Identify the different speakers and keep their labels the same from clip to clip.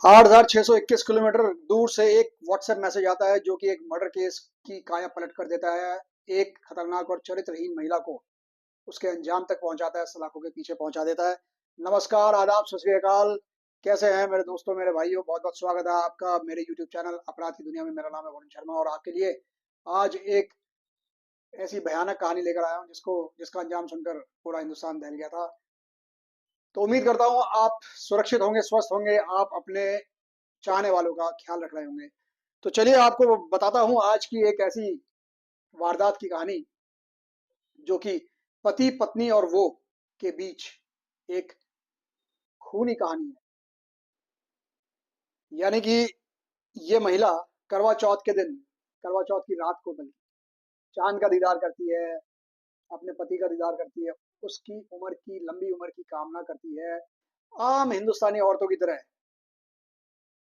Speaker 1: 8,621 kilometre दूर से एक व्हाट्सएप मैसेज आता है जो कि एक मर्डर केस की काया पलट कर देता है। एक खतरनाक और चरित्रहीन महिला को उसके अंजाम तक पहुंचाता है, सलाखों के पीछे पहुंचा देता है। नमस्कार, आदाब, सत श्री अकाल। कैसे हैं मेरे दोस्तों, मेरे भाइयों? बहुत बहुत स्वागत है आपका मेरे यूट्यूब चैनल अपराध की दुनिया में। मेरा नाम है वरुण शर्मा और आपके लिए आज एक ऐसी भयानक कहानी लेकर आया हूं जिसका अंजाम सुनकर पूरा हिंदुस्तान दहल गया था। तो उम्मीद करता हूं आप सुरक्षित होंगे, स्वस्थ होंगे, आप अपने चाहने वालों का ख्याल रख रहे होंगे। तो चलिए आपको बताता हूं आज की एक ऐसी वारदात की कहानी जो कि पति पत्नी और वो के बीच एक खूनी कहानी है। यानी कि ये महिला करवा चौथ के दिन, करवा चौथ की रात को बल्कि चांद का दीदार करती है, अपने पति का दीदार करती है, उसकी उम्र की, लंबी उम्र की कामना करती है। आम हिंदुस्तानी औरतों की तरह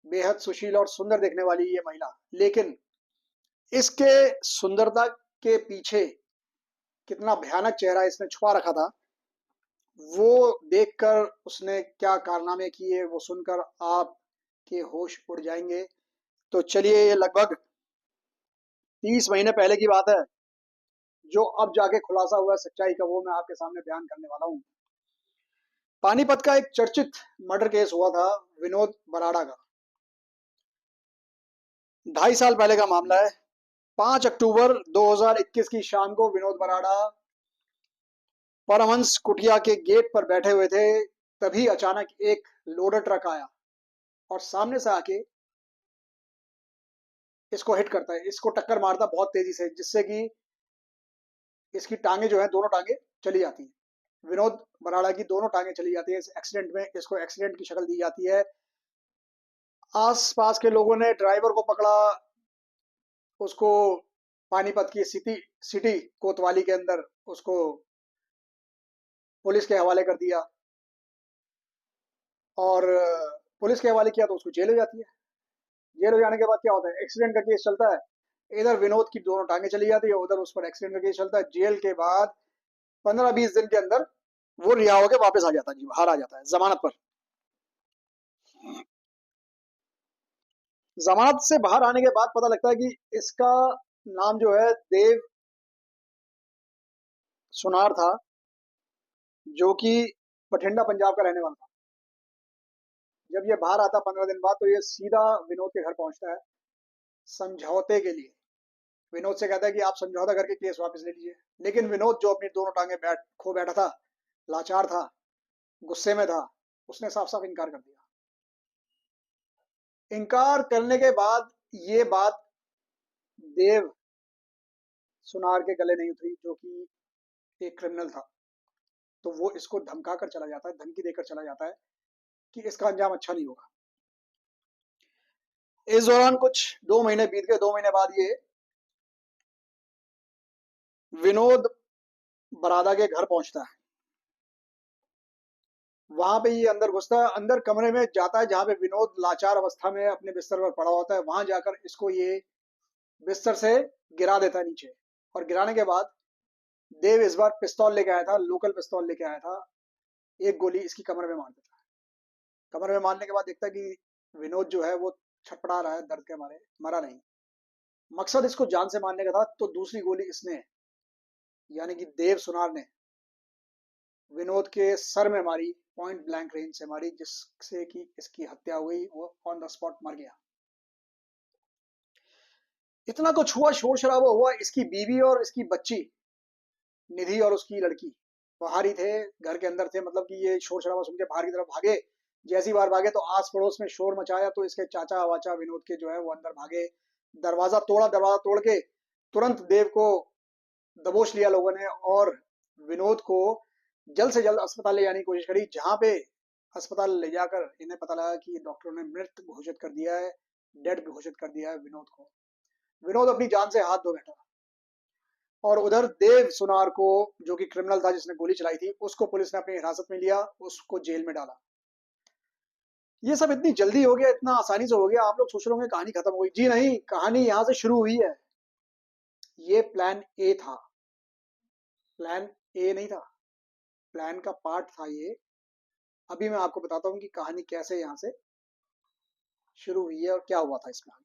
Speaker 1: बेहद सुशील और सुंदर देखने वाली ये महिला, लेकिन इसके सुंदरता के पीछे कितना भयानक चेहरा इसने छुपा रखा था, वो देखकर, उसने क्या कारनामे किए, वो सुनकर आपके होश उड़ जाएंगे। तो चलिए, ये लगभग 30 महीने पहले की बात है जो अब जाके खुलासा हुआ है सच्चाई का, वो मैं आपके सामने बयान करने वाला हूँ। पानीपत का एक चर्चित मर्डर केस हुआ था विनोद बराड़ा का। 2.5 साल पहले का मामला है। 5 अक्टूबर 2021 की शाम को विनोद बराड़ा परमहंस कुटिया के गेट पर बैठे हुए थे। तभी अचानक एक लोडर ट्रक आया और सामने से आके इसको हिट करता है, इसको टक्कर मारता बहुत तेजी से, जिससे कि इसकी टांगे जो है, दोनों टांगे चली जाती हैं। विनोद बराड़ा की दोनों टांगे चली जाती है इस एक्सीडेंट में। इसको एक्सीडेंट की शक्ल दी जाती है। आस पास के लोगों ने ड्राइवर को पकड़ा, उसको पानीपत की सिटी सिटी कोतवाली के अंदर उसको पुलिस के हवाले कर दिया। और पुलिस के हवाले किया तो उसको जेल हो जाती है। जेल हो जाने के बाद क्या होता है, एक्सीडेंट का केस चलता है। इधर विनोद की दोनों टांगे चली जाती है, उधर उस पर एक्सीडेंट का केस चलता है। जेल के बाद 15-20 दिन के अंदर वो रिहा होकर वापस आ जाता है, जी बाहर आ जाता है जमानत पर। जमानत से बाहर आने के बाद पता लगता है कि इसका नाम जो है देव सुनार था, जो कि बठिंडा पंजाब का रहने वाला था। जब ये बाहर आता 15 दिन बाद, तो ये सीधा विनोद के घर पहुंचता है समझौते के लिए। विनोद से कहता है कि आप समझौता करके केस वापस ले लीजिए। लेकिन विनोद, जो अपनी दोनों टांगे खो बैठा था, लाचार था, गुस्से में था, उसने साफ साफ इनकार कर दिया। इनकार करने के बाद ये बात देव सुनार के गले नहीं उतरी, जो कि एक क्रिमिनल था। तो वो इसको धमका कर चला जाता है, धमकी देकर चला जाता है कि इसका अंजाम अच्छा नहीं होगा। इस दौरान कुछ 2 महीने बीत गए। 2 महीने बाद ये विनोद बरादा के घर पहुंचता है। वहां पे ये अंदर घुसता है, अंदर कमरे में जाता है जहां पे विनोद लाचार अवस्था में अपने बिस्तर पर पड़ा होता है। वहां जाकर इसको ये बिस्तर से गिरा देता है नीचे। और गिराने के बाद देव इस बार पिस्तौल लेके आया था, लोकल पिस्तौल लेके आया था। एक गोली इसकी कमर में मार देता है। कमर में मारने के बाद देखता है कि विनोद जो है वो छटपड़ा रहा है दर्द के मारे, मरा नहीं। मकसद इसको जान से मारने का था। तो दूसरी गोली इसने, यानी कि देव सुनार ने, विनोद के सर में मारी, पॉइंट ब्लैंक रेंज से मारी, जिससे कि इसकी हत्या हुई। वो ऑन द स्पॉट मर गया। इतना कुछ हुआ, शोर शराबा हुआ। इसकी बीवी और इसकी बच्ची निधि और उसकी लड़की बाहर ही थे, घर के अंदर थे। मतलब कि ये शोर शराबा सुन के बाहर की तरफ भागे। जैसी बार भागे तो आस पड़ोस में शोर मचाया, तो इसके चाचा वाचा विनोद के जो है वो अंदर भागे। दरवाजा तोड़ा, दरवाजा तोड़ के तुरंत देव को दबोच लिया लोगों ने, और विनोद को जल्द से जल्द अस्पताल ले जाने की कोशिश करी। जहां पे अस्पताल ले जाकर इन्हें पता लगा कि डॉक्टरों ने मृत घोषित कर दिया है, डेड घोषित कर दिया है विनोद को। विनोद अपनी जान से हाथ धो बैठा। और उधर देव सुनार को, जो कि क्रिमिनल था जिसने गोली चलाई थी, उसको पुलिस ने अपनी हिरासत में लिया, उसको जेल में डाला। ये सब इतनी जल्दी हो गया, इतना आसानी से हो गया। आप लोग सोच रहे होंगे कहानी खत्म हो गई। जी नहीं, कहानी यहां से शुरू हुई है। ये प्लान ए था, प्लान ए नहीं था, प्लान का पार्ट था ये। अभी मैं आपको बताता हूँ कि कहानी कैसे यहाँ से शुरू हुई है और क्या हुआ था इसमें आगे।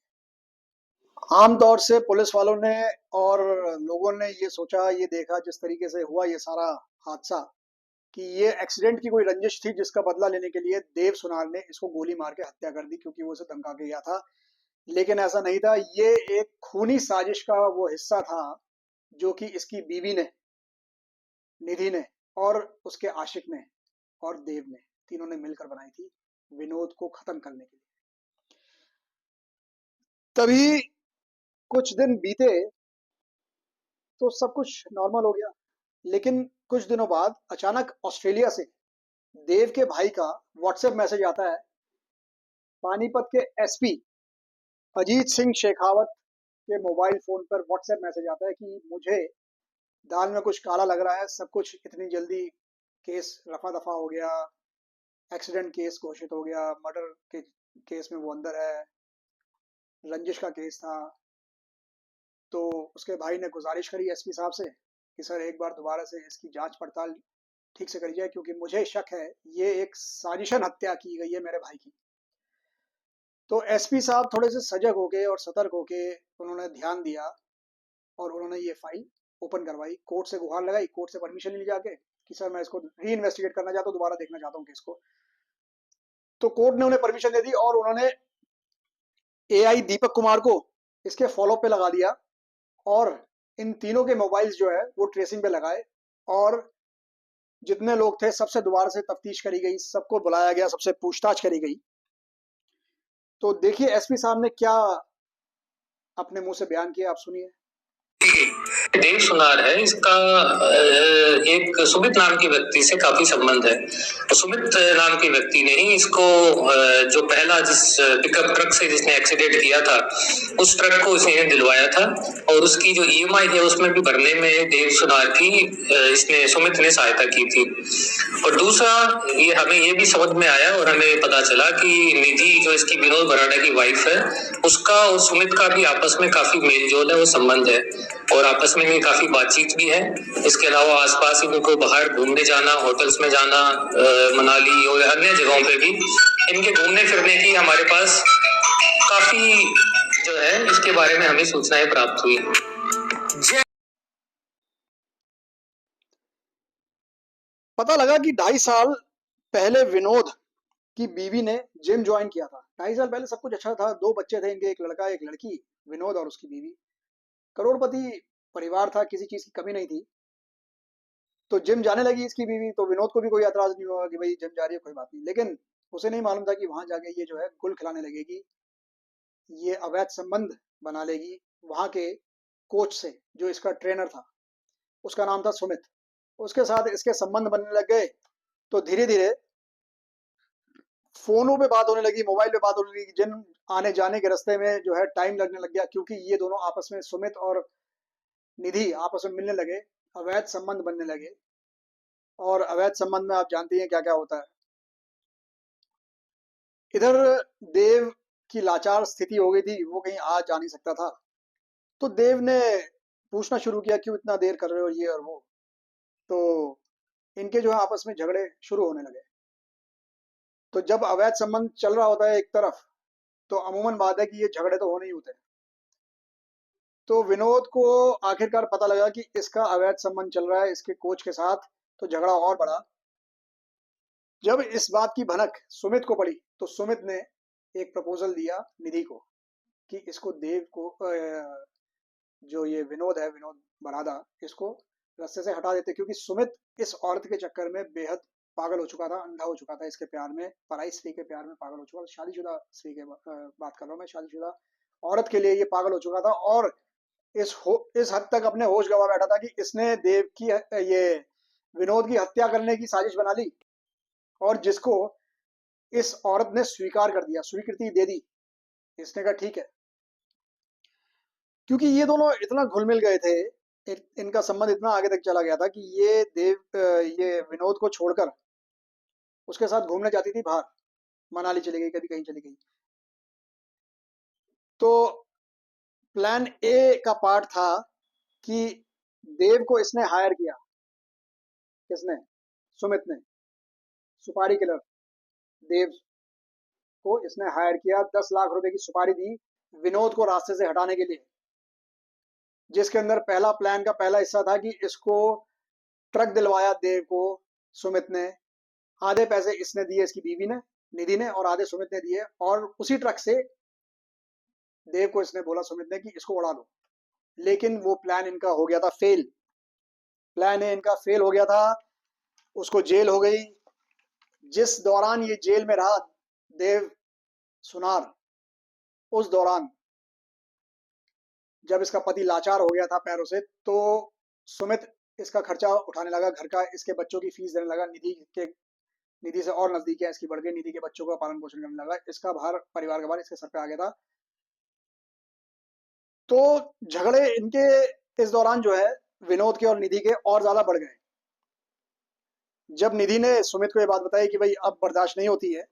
Speaker 1: आमतौर से पुलिस वालों ने और लोगों ने ये सोचा, ये देखा जिस तरीके से हुआ ये सारा हादसा, कि ये एक्सीडेंट की कोई रंजिश थी जिसका बदला लेने के लिए देव सुनार ने इसको गोली मार के हत्या कर दी, क्योंकि वो उसे धमका के गया था। लेकिन ऐसा नहीं था, ये एक खूनी साजिश का वो हिस्सा था जो कि इसकी बीवी ने, निधि ने, और उसके आशिक ने और देव ने, तीनों ने मिलकर बनाई थी विनोद को खत्म करने के लिए। तभी कुछ दिन बीते तो सब कुछ नॉर्मल हो गया। लेकिन कुछ दिनों बाद अचानक ऑस्ट्रेलिया से देव के भाई का व्हाट्सएप मैसेज आता है। पानीपत के एसपी अजीत सिंह शेखावत के मोबाइल फोन पर व्हाट्सएप मैसेज आता है कि मुझे दाल में कुछ काला लग रहा है, सब कुछ इतनी जल्दी केस रफा दफा हो गया, एक्सीडेंट केस घोषित हो गया, मर्डर के केस में वो अंदर है, रंजिश का केस था। तो उसके भाई ने गुजारिश करी एसपी साहब से कि सर एक बार दोबारा से इसकी जांच पड़ताल ठीक से करी जाए, क्योंकि मुझे शक है ये एक साजिशन हत्या की गई है मेरे भाई की। तो एसपी साहब थोड़े से सजग होके और सतर्क होके उन्होंने ध्यान दिया और उन्होंने ये फाइल ओपन करवाई, कोर्ट से गुहार लगाई, कोर्ट से परमिशन ली जाके कि सर मैं इसको री इन्वेस्टिगेट करना चाहता हूँ, दोबारा देखना चाहता हूँ केस को। तो कोर्ट ने उन्हें परमिशन दे दी और उन्होंने एआई दीपक कुमार को इसके फॉलो पे लगा दिया और इन तीनों के मोबाइल्स जो है वो ट्रेसिंग पे लगाए और जितने लोग थे सबसे दोबारा से तफ्तीश करी गई, सबको बुलाया गया, सबसे पूछताछ करी गई। तो देखिए एसपी साहब ने क्या अपने मुंह से बयान किया, आप सुनिए।
Speaker 2: देव सुनार है, इसका एक सुमित नाम के व्यक्ति से काफी संबंध है। तो सुमित नाम के व्यक्ति ने ही इसको जो पहला जिस पिकअप ट्रक से जिसने एक्सीडेंट किया था उस ट्रक को इसने दिलवाया था और उसकी जो ईएमआई है उसमें भी भरने में देव सुनार की इसने सुमित ने सहायता की थी। और दूसरा ये हमें ये भी समझ में आया और हमें पता चला कि निधि जो इसकी विनोद भराड़ा की वाइफ है उसका और सुमित का भी आपस में काफी मेलजोल है, वो संबंध है और आपस में भी काफी बातचीत भी है। इसके अलावा आसपास इनको बाहर घूमने जाना, होटल्स में जाना, मनाली और अन्य जगहों पे भी इनके घूमने फिरने की हमारे पास काफी जो है इसके बारे में हमें सूचनाएं प्राप्त हुई।
Speaker 1: पता लगा कि 2.5 साल पहले विनोद की बीवी ने जिम ज्वाइन किया था। 2.5 साल पहले सब कुछ अच्छा था, 2 बच्चे थे इनके, एक लड़का एक लड़की, विनोद और उसकी बीवी। करोड़पति परिवार था, किसी चीज की कमी नहीं थी। तो जिम जाने लगी इसकी बीवी, तो विनोद को भी कोई एतराज नहीं हुआ कि भाई जिम जा रही है, कोई बात नहीं। लेकिन उसे नहीं मालूम था कि वहां जाके ये जो है गुल खिलाने लगेगी, ये अवैध संबंध बना लेगी वहां के कोच से, जो इसका ट्रेनर था, उसका नाम था सुमित। उसके साथ इसके संबंध बनने लग गए। तो धीरे धीरे फोनों पे बात होने लगी, मोबाइल पे बात होने लगी, जिम आने जाने के रास्ते में जो है टाइम लगने लग गया, क्योंकि ये दोनों आपस में, सुमित और निधि आपस में मिलने लगे, अवैध संबंध बनने लगे। और अवैध संबंध में आप जानती हैं क्या क्या होता है। इधर देव की लाचार स्थिति हो गई थी, वो कहीं आ जा नहीं सकता था। तो देव ने पूछना शुरू किया क्यों इतना देर कर रहे हो, ये और वो। तो इनके जो है आपस में झगड़े शुरू होने लगे। तो जब अवैध संबंध चल रहा होता है एक तरफ, तो अमूमन बात है कि ये झगड़े तो होने ही होते हैं। तो विनोद को आखिरकार पता लगा कि इसका अवैध संबंध चल रहा है इसके कोच के साथ, तो झगड़ा और बढ़ा। जब इस बात की भनक सुमित को पड़ी, तो सुमित ने एक प्रपोजल दिया निधि को कि इसको देव को जो ये विनोद है, विनोद बरादा, इसको रास्ते से हटा देते, क्योंकि सुमित इस औरत के चक्कर में बेहद पागल हो चुका था, अंधा हो चुका था इसके प्यार में, पराई स्त्री के प्यार में पागल हो चुका था। शादीशुदा स्त्री के बात कर रहा हूँ मैं, शादीशुदा औरत के लिए ये पागल हो चुका था। और इस हद तक अपने होश गंवा बैठा था कि इसने देव की, ये विनोद की हत्या करने की साजिश बना ली, और जिसको इस औरत ने स्वीकार कर दिया, स्वीकृति दे दी। इसने कहा ठीक है, क्योंकि ये दोनों इतना घुल मिल गए थे, इनका संबंध इतना आगे तक चला गया था कि ये विनोद को छोड़कर उसके साथ घूमने जाती थी बाहर, मनाली चली गई, कभी कहीं चली गई। तो प्लान ए का पार्ट था कि देव को इसने हायर किया, किसने, सुमित ने, सुपारी किलर देव को इसने हायर किया, 10 लाख रुपए की सुपारी दी विनोद को रास्ते से हटाने के लिए, जिसके अंदर पहला प्लान का पहला हिस्सा था कि इसको ट्रक दिलवाया देव को सुमित ने। आधे पैसे इसने दिए, इसकी बीवी ने, निधि ने, और आधे सुमित ने दिए, और उसी ट्रक से देव को इसने बोला सुमित ने कि इसको उड़ा दो। लेकिन वो प्लान इनका हो गया था फेल। प्लान इनका फेल हो गया था, उसको जेल हो गई। जिस दौरान ये जेल में रहा देव सुनार, उस दौरान जब इसका पति लाचार हो गया था पैरों से, तो सुमित इसका खर्चा उठाने लगा, घर का, इसके बच्चों की फीस देने लगा। निधि से और नजदीक है इसकी बढ़ गई, निधि के बच्चों का पालन पोषण करने लगा। इसका भार, परिवार का भार इसके सर पे आ गया था। तो झगड़े इनके इस दौरान जो है विनोद के और निधि के और ज्यादा बढ़ गए। जब निधि ने सुमित को ये बात बताई कि भाई अब बर्दाश्त नहीं होती है,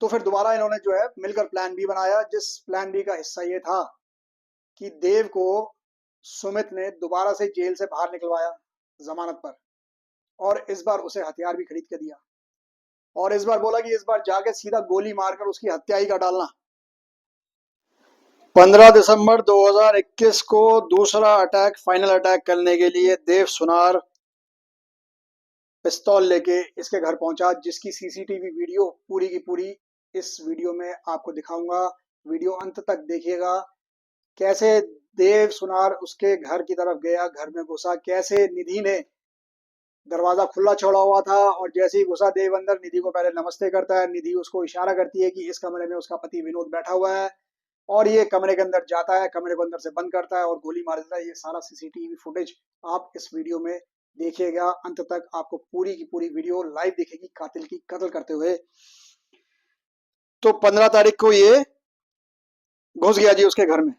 Speaker 1: तो फिर दोबारा इन्होंने जो है मिलकर प्लान बी बनाया, जिस प्लान बी का हिस्सा ये था कि देव को सुमित ने दोबारा से जेल से बाहर निकलवाया जमानत पर, और इस बार उसे हथियार भी खरीद के दिया, और इस बार बोला कि इस बार जाके सीधा गोली मारकर उसकी हत्या ही कर डालना। 15 दिसंबर 2021 को दूसरा अटैक, फाइनल अटैक करने के लिए देव सुनार पिस्तौल लेके इसके घर पहुंचा, जिसकी सीसीटीवी वीडियो पूरी की पूरी इस वीडियो में आपको दिखाऊंगा। वीडियो अंत तक देखिएगा, कैसे देव सुनार उसके घर की तरफ गया, घर में घुसा, कैसे निधि ने दरवाजा खुला छोड़ा हुआ था, और जैसे ही घुसा देव अंदर, निधि को पहले नमस्ते करता है। निधि उसको इशारा करती है कि इस कमरे में उसका पति विनोद बैठा हुआ है, और ये कमरे के अंदर जाता है, कमरे को अंदर से बंद करता है और गोली मार देता है। ये सारा सीसीटीवी फुटेज आप इस वीडियो में देखिएगा अंत तक, आपको पूरी की पूरी वीडियो लाइव दिखेगी कातिल की कत्ल करते हुए। तो 15 तारीख को ये घुस गया जी उसके घर में,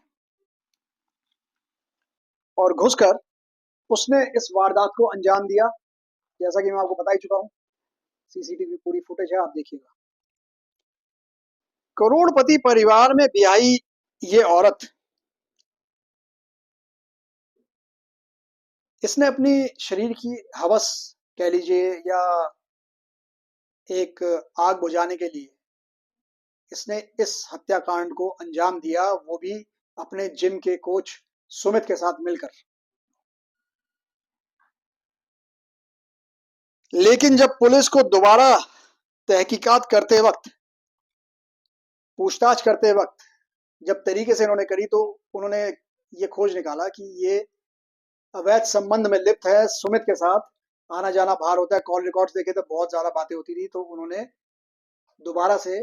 Speaker 1: और घुसकर उसने इस वारदात को अंजाम दिया, जैसा कि मैं आपको बता ही चुका हूं। सीसीटीवी पूरी फुटेज है, आप देखिएगा। करोड़पति परिवार में ब्याही ये औरत, इसने अपनी शरीर की हवस कह लीजिए, या एक आग बुझाने के लिए इसने इस हत्याकांड को अंजाम दिया, वो भी अपने जिम के कोच सुमित के साथ मिलकर। लेकिन जब पुलिस को दोबारा तहकीकात करते वक्त, पूछताछ करते वक्त जब तरीके से इन्होंने करी, तो उन्होंने ये खोज निकाला कि ये अवैध संबंध में लिप्त है सुमित के साथ, आना जाना बाहर होता है। कॉल रिकॉर्ड्स देखे तो बहुत ज्यादा बातें होती थी। तो उन्होंने दोबारा से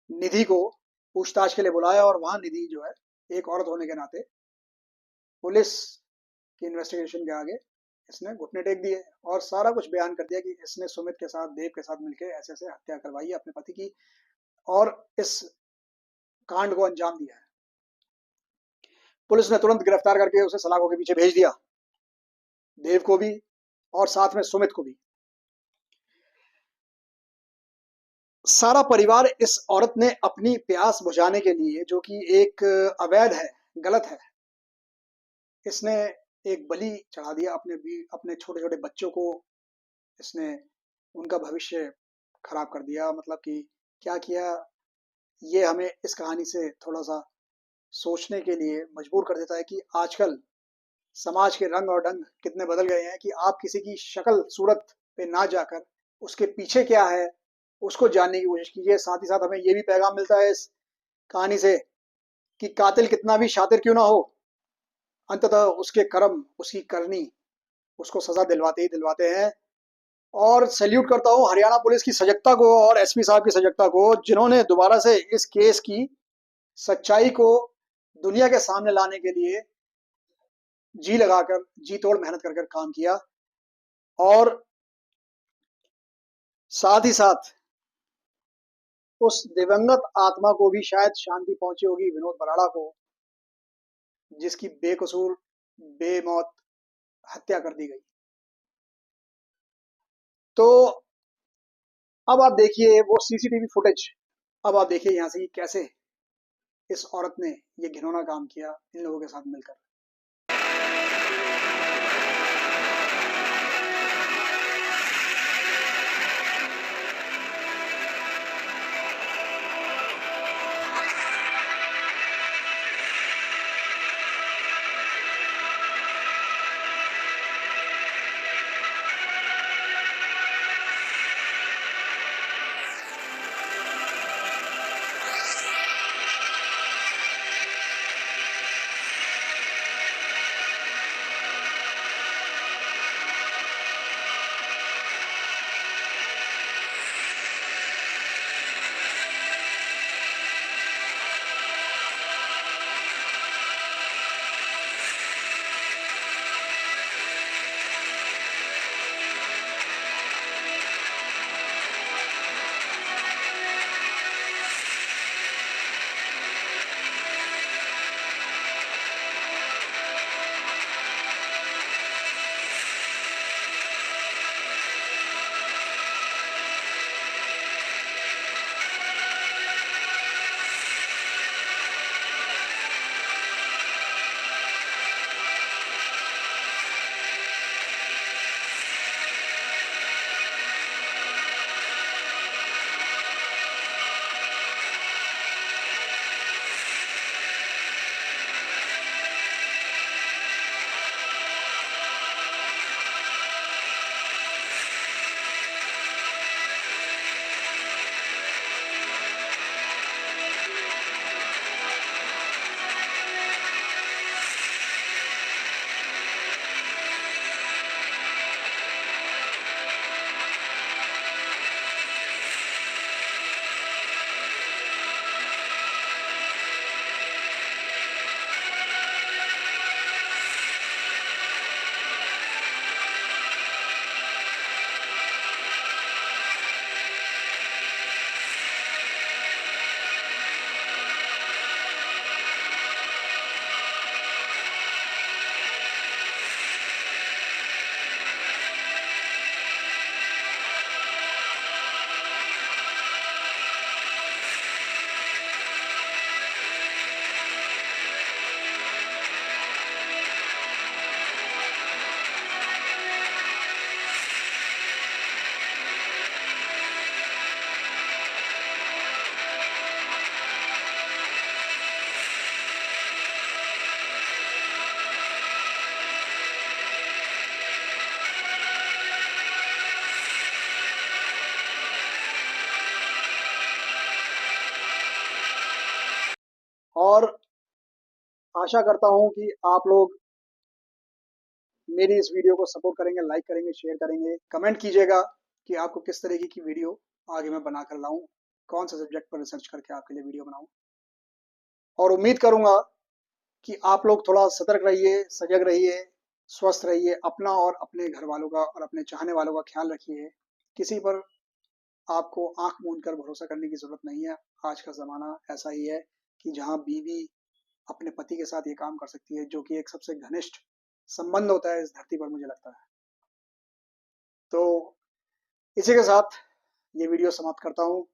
Speaker 1: निधि को पूछताछ के लिए बुलाया, और वहां निधि जो है एक औरत होने के नाते पुलिस की इन्वेस्टिगेशन के आगे इसने घुटने टेक दिए, और सारा कुछ बयान कर दिया कि इसने सुमित के साथ, देव के साथ मिलकर ऐसे ऐसे हत्या करवाई है अपने पति की, और इस कांड को अंजाम दिया है। पुलिस ने तुरंत गिरफ्तार करके उसे सलाखों के पीछे भेज दिया, देव को भी और साथ में सुमित को भी। सारा परिवार इस औरत ने अपनी प्यास बुझाने के लिए, जो कि एक अवैध है, गलत है, इसने एक बलि चढ़ा दिया अपने छोटे छोटे बच्चों को। इसने उनका भविष्य खराब कर दिया। मतलब कि क्या किया, ये हमें इस कहानी से थोड़ा सा सोचने के लिए मजबूर कर देता है कि आजकल समाज के रंग और ढंग कितने बदल गए हैं, कि आप किसी की शक्ल सूरत पे ना जाकर उसके पीछे क्या है उसको जानने की कोशिश कीजिए। साथ ही साथ हमें ये भी पैगाम मिलता है इस कहानी से कि कातिल कितना भी शातिर क्यों ना हो, अंततः उसके कर्म, उसकी करनी उसको सजा दिलवाते ही दिलवाते हैं। और सैल्यूट करता हूँ हरियाणा पुलिस की सजगता को और एसपी साहब की सजगता को, जिन्होंने दोबारा से इस केस की सच्चाई को दुनिया के सामने लाने के लिए जी लगाकर, जी तोड़ मेहनत कर कर काम किया। और साथ ही साथ उस दिवंगत आत्मा को भी शायद शांति पहुंची होगी, विनोद बराड़ा को, जिसकी बेकसूर बेमौत हत्या कर दी गई। तो अब आप देखिए वो सीसीटीवी फुटेज, अब आप देखिए यहां से कि कैसे इस औरत ने ये घिनौना काम किया इन लोगों के साथ मिलकर। आशा करता हूँ कि आप लोग मेरी इस वीडियो को सपोर्ट करेंगे, लाइक करेंगे, शेयर करेंगे, कमेंट कीजिएगा कि आपको किस तरीके की वीडियो आगे मैं बनाकर लाऊं, कौन से सब्जेक्ट पर रिसर्च करके आपके लिए वीडियो बनाऊं। और उम्मीद करूंगा कि आप लोग थोड़ा सतर्क रहिए, सजग रहिए, स्वस्थ रहिए, अपना और अपने घर वालों का और अपने चाहने वालों का ख्याल रखिए। किसी पर आपको आंख मूंद कर भरोसा करने की जरूरत नहीं है। आज का ज़माना ऐसा ही है कि जहाँ बीवी अपने पति के साथ ये काम कर सकती है, जो कि एक सबसे घनिष्ठ संबंध होता है इस धरती पर, मुझे लगता है। तो इसी के साथ ये वीडियो समाप्त करता हूँ।